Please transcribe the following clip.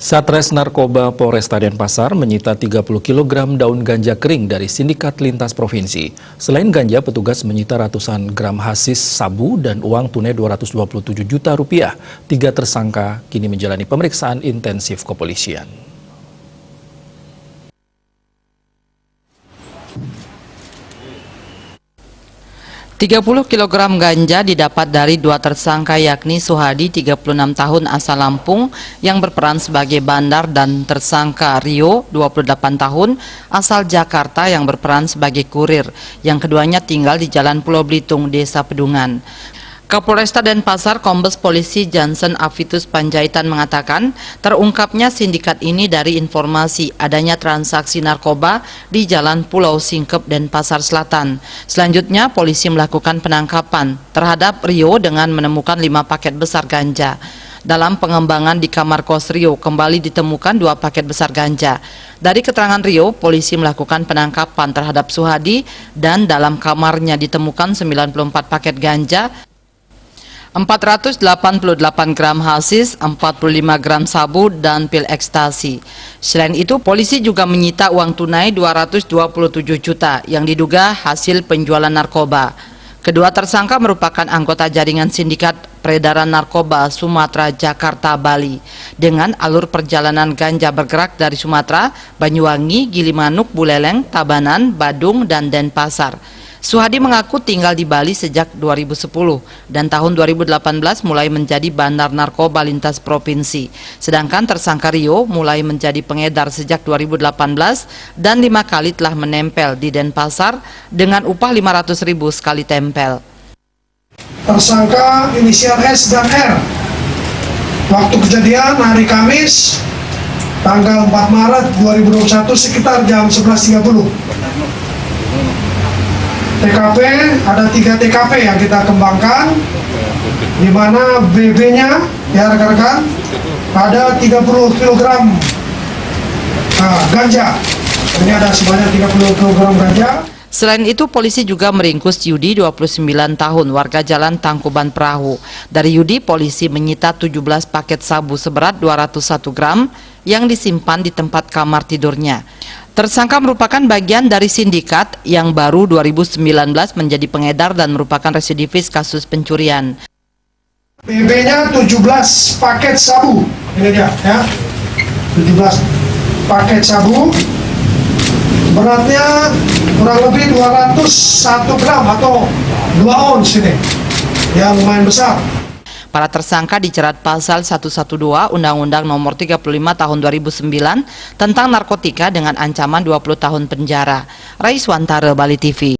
Satres Narkoba Polresta Denpasar menyita 30 kg daun ganja kering dari sindikat lintas provinsi. Selain ganja, petugas menyita ratusan gram hasis sabu dan uang tunai 227 juta rupiah. 3 tersangka kini menjalani pemeriksaan intensif kepolisian. 30 kg ganja didapat dari 2 tersangka yakni Suhadi 36 tahun asal Lampung yang berperan sebagai bandar dan tersangka Rio 28 tahun asal Jakarta yang berperan sebagai kurir. Yang keduanya tinggal di Jalan Pulau Belitung, Desa Pedungan. Kapolresta Denpasar Kombes Polisi Jansen Avitus Panjaitan mengatakan terungkapnya sindikat ini dari informasi adanya transaksi narkoba di Jalan Pulau Singkep Denpasar Selatan. Selanjutnya polisi melakukan penangkapan terhadap Rio dengan menemukan 5 paket besar ganja. Dalam pengembangan di kamar kos Rio kembali ditemukan 2 paket besar ganja. Dari keterangan Rio, polisi melakukan penangkapan terhadap Suhadi dan dalam kamarnya ditemukan 94 paket ganja, 488 gram hasis, 45 gram sabu, dan pil ekstasi. Selain itu, polisi juga menyita uang tunai 227 juta yang diduga hasil penjualan narkoba. Kedua tersangka merupakan anggota jaringan sindikat peredaran narkoba Sumatera, Jakarta, Bali. Dengan alur perjalanan ganja bergerak dari Sumatera, Banyuwangi, Gilimanuk, Buleleng, Tabanan, Badung, dan Denpasar. Suhadi mengaku tinggal di Bali sejak 2010 dan tahun 2018 mulai menjadi bandar narkoba lintas provinsi. Sedangkan tersangka Rio mulai menjadi pengedar sejak 2018 dan 5 kali telah menempel di Denpasar dengan upah 500.000 sekali tempel. Tersangka inisial S dan R. Waktu kejadian hari Kamis tanggal 4 Maret 2021 sekitar jam 11.30. TKP, ada 3 TKP yang kita kembangkan, di mana BB-nya, ya rekan-rekan, ada 30 kg ganja. Ini ada sebanyak 30 kg ganja. Selain itu, polisi juga meringkus Yudi 29 tahun, warga Jalan Tangkuban Perahu. Dari Yudi, polisi menyita 17 paket sabu seberat 201 gram yang disimpan di tempat kamar tidurnya. Tersangka merupakan bagian dari sindikat yang baru 2019 menjadi pengedar dan merupakan residivis kasus pencurian. BB-nya 17 paket sabu. Ini dia, ya. 17 paket sabu. Beratnya kurang lebih 201 gram atau 2 ons ini. Yang lumayan besar. Para tersangka dijerat pasal 112 Undang-Undang Nomor 35 Tahun 2009 tentang narkotika dengan ancaman 20 tahun penjara. Raiswantara, Bali TV.